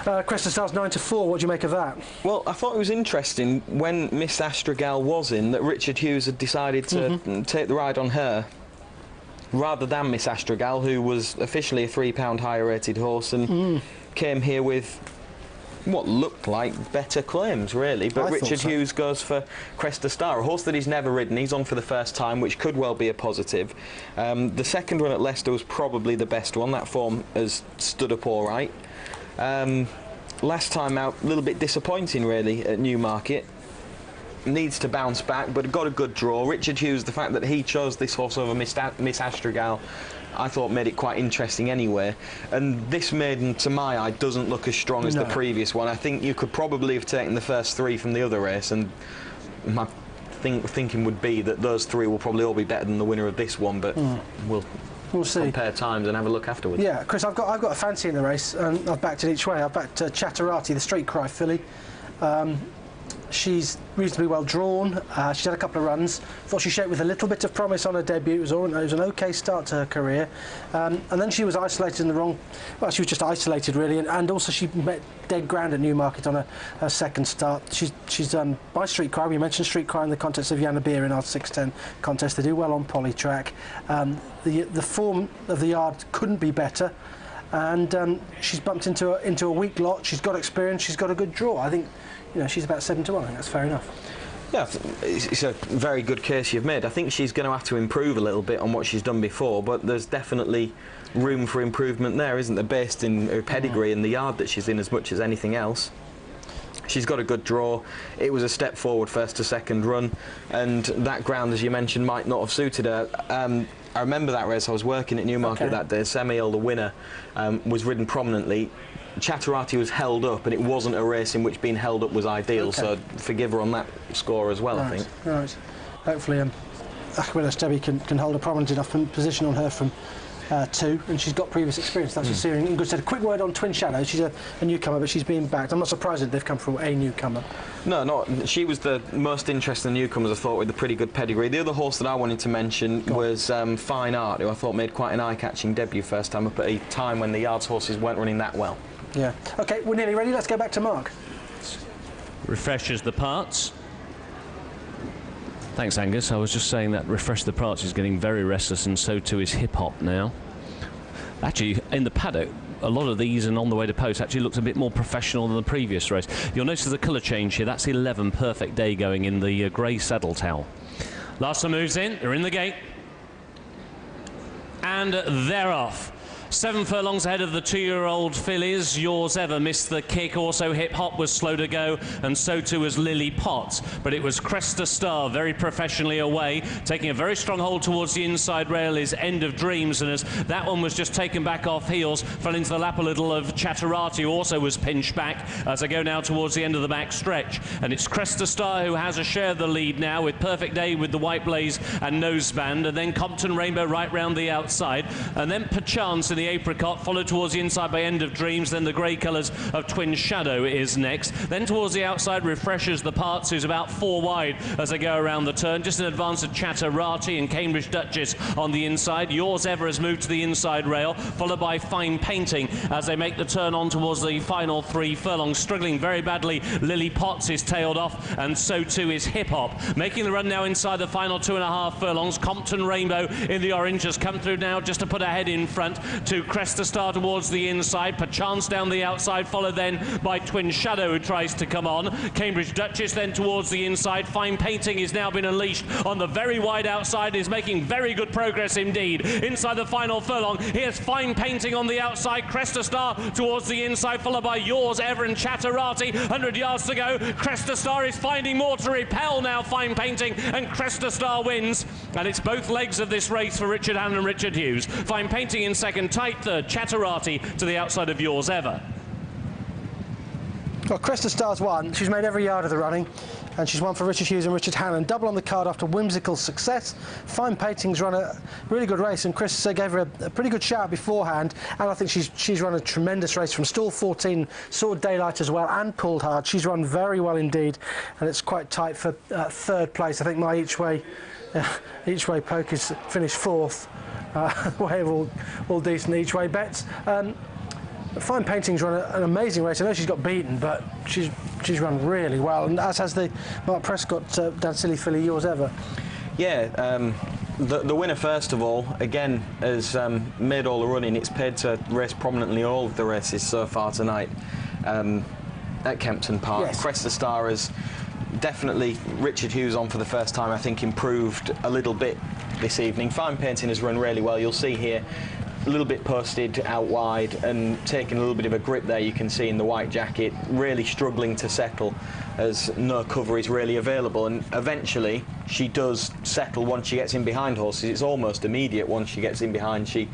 Cresta Star's 9-4. What do you make of that? Well, I thought it was interesting when Miss Astragal was in that Richard Hughes had decided to take the ride on her rather than Miss Astragal, who was officially a £3 higher rated horse and came here with what looked like better claims, really. But Richard Hughes goes for Cresta Star, a horse that he's never ridden. He's on for the first time, which could well be a positive. The second run at Leicester was probably the best one. That form has stood up all right. Last time out, a little bit disappointing, really, at Newmarket. Needs to bounce back, but got a good draw. Richard Hughes, the fact that he chose this horse over Miss Astragal, I thought made it quite interesting anyway. And this maiden, to my eye, doesn't look as strong as the previous one. I think you could probably have taken the first three from the other race, and my thinking would be that those three will probably all be better than the winner of this one, but we'll see. Compare times and have a look afterwards. Yeah, Chris, I've got a fancy in the race, and I've backed it each way. I've backed Chatterati, the Street Cry filly. She's reasonably well drawn. She's had a couple of runs. Thought she showed with a little bit of promise on her debut. It was an okay start to her career, and then she was isolated in the wrong. Well, she was just isolated really, and also she met dead ground at Newmarket on her second start. She's done by Street Cry. We mentioned Street Cry in the context of Yana Beer in our 610 contest. They do well on poly track. The form of the yard couldn't be better. And she's bumped into a weak lot. She's got experience. She's got a good draw. I think, she's about 7-1. I think that's fair enough. Yeah, it's a very good case you've made. I think she's going to have to improve a little bit on what she's done before, but there's definitely room for improvement there, isn't there? Based in her pedigree and the yard that she's in, as much as anything else. She's got a good draw. It was a step forward first to second run, and that ground, as you mentioned, might not have suited her. I remember that race. I was working at Newmarket that day. Semiel, the winner, was ridden prominently. Chatterati was held up, and it wasn't a race in which being held up was ideal, so forgive her on that score as well, I think. Right. Hopefully Aquila Stebby can hold a prominent enough position on her from 2, and she's got previous experience. That's what's in good stead. A quick word on Twin Shadow. She's a newcomer, but she's being backed. I'm not surprised that they've come from a newcomer. No, she was the most interesting newcomers, I thought, with a pretty good pedigree. The other horse that I wanted to mention was Fine Art, who I thought made quite an eye-catching debut first time up at a time when the Yards horses weren't running that well. Yeah. OK, we're nearly ready. Let's go back to Mark. Refreshes the parts. Thanks, Angus. I was just saying that Refresh the Parts is getting very restless, and so too is Hip Hop now. Actually, in the paddock, a lot of these and on the way to post actually looks a bit more professional than the previous race. You'll notice the colour change here. That's 11, Perfect Day going in the grey saddle towel. Larson moves in. They're in the gate. And they're off. 7 furlongs ahead of the 2-year-old fillies. Yours Ever missed the kick. Also Hip Hop was slow to go, and so too was Lily Potts. But it was Cresta Star very professionally away, taking a very strong hold towards the inside rail is End of Dreams, and as that one was just taken back off heels, fell into the lap a little of Chatterati, who also was pinched back as I go now towards the end of the back stretch. And it's Cresta Star who has a share of the lead now, with Perfect Day with the White Blaze and Noseband, and then Compton Rainbow right round the outside, and then Perchance in the Apricot, followed towards the inside by End of Dreams. Then the grey colours of Twin Shadow is next. Then towards the outside, Refreshes the Parts, who's about 4 wide as they go around the turn, just in advance of Chatterati and Cambridge Duchess on the inside. Yours Ever has moved to the inside rail, followed by Fine Painting as they make the turn on towards the final 3 furlongs. Struggling very badly, Lily Potts is tailed off, and so too is Hip Hop. Making the run now inside the final 2.5 furlongs. Compton Rainbow in the orange has come through now just to put her head in front to Cresta Star towards the inside. Perchance down the outside, followed then by Twin Shadow, who tries to come on. Cambridge Duchess then towards the inside. Fine Painting is now been unleashed on the very wide outside, is making very good progress indeed. Inside the final furlong, here's Fine Painting on the outside. Cresta Star towards the inside, followed by Yours Ever and Chatterati. 100 yards to go. Cresta Star is finding more to repel now, Fine Painting, and Cresta Star wins. And it's both legs of this race for Richard Hannon and Richard Hughes. Fine Painting in second, tight third. Chatterati to the outside of Yours Ever. Well, Cresta Star's won. She's made every yard of the running, and she's won for Richard Hughes and Richard Hannon. Double on the card after whimsical success. Fine Painting's run a really good race, and Chris gave her a pretty good shout beforehand, and I think she's run a tremendous race from stall 14, saw daylight as well, and pulled hard. She's run very well indeed, and it's quite tight for third place. I think my each way poke is finished 4th. Way of all decent each way bets. Fine Painting's run an amazing race. I know she's got beaten, but she's run really well, and as has the Mark Prescott Dan Silly filly Yours Ever. Yeah, the winner, first of all, again, has made all the running. It's paid to race prominently all of the races so far tonight at Kempton Park. Yes. Cresta Star has definitely, Richard Hughes on for the first time, I think, improved a little bit this evening. Fine Painting has run really well. You'll see here a little bit posted out wide and taking a little bit of a grip there, you can see in the white jacket, really struggling to settle as no cover is really available, and eventually she does settle once she gets in behind horses. It's almost immediate. Once she gets in behind, she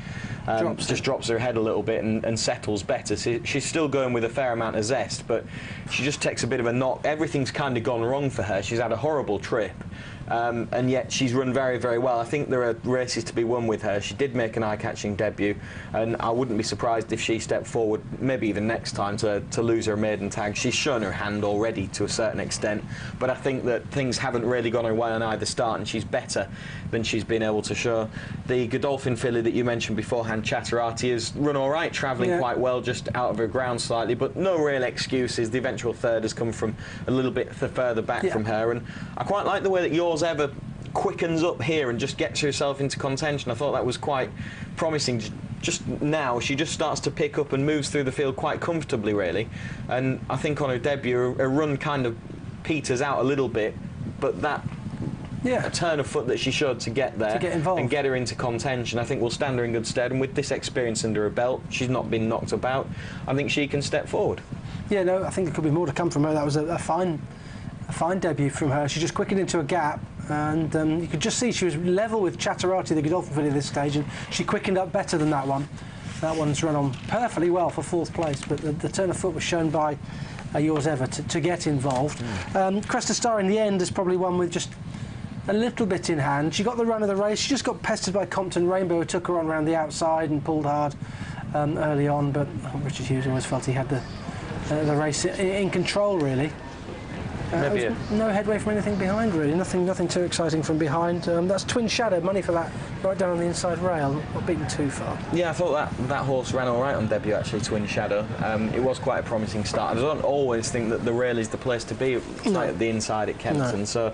drops her head a little bit and settles better. So she's still going with a fair amount of zest, but she just takes a bit of a knock. Everything's kind of gone wrong for her. She's had a horrible trip. And yet she's run very, very well. I think there are races to be won with her. She did make an eye-catching debut, and I wouldn't be surprised if she stepped forward, maybe even next time, to lose her maiden tag. She's shown her hand already to a certain extent, but I think that things haven't really gone her way on either start, and she's better than she's been able to show. The Godolphin filly that you mentioned beforehand, Chatterati, has run all right, travelling quite well, just out of her ground slightly, but no real excuses. The eventual third has come from a little bit further back from her, and I quite like the way that Yours Ever quickens up here and just gets herself into contention. I thought that was quite promising. Just now she just starts to pick up and moves through the field quite comfortably, really, and I think on her debut her run kind of peters out a little bit, but that a turn of foot that she showed to get there and get her into contention, I think will stand her in good stead, and with this experience under her belt, she's not been knocked about, I think she can step forward. Yeah, no, I think there could be more to come from her. That was a fine debut from her. She just quickened into a gap, and you could just see she was level with Chatterati, the Godolphin filly, at this stage, and she quickened up better than that one. That one's run on perfectly well for fourth place, but the turn of foot was shown by Yours Ever to get involved. Cresta Star in the end is probably one with just a little bit in hand. She got the run of the race. She just got pestered by Compton Rainbow, who took her on around the outside and pulled hard early on, but Richard Hughes always felt he had the race in control, really. No headway from anything behind, really. Nothing too exciting from behind. That's Twin Shadow, money for that, right down on the inside rail. Not beaten too far. Yeah, I thought that horse ran all right on debut, actually, Twin Shadow. It was quite a promising start. I don't always think that the rail is the place to be, right at the inside at Kempton. No. So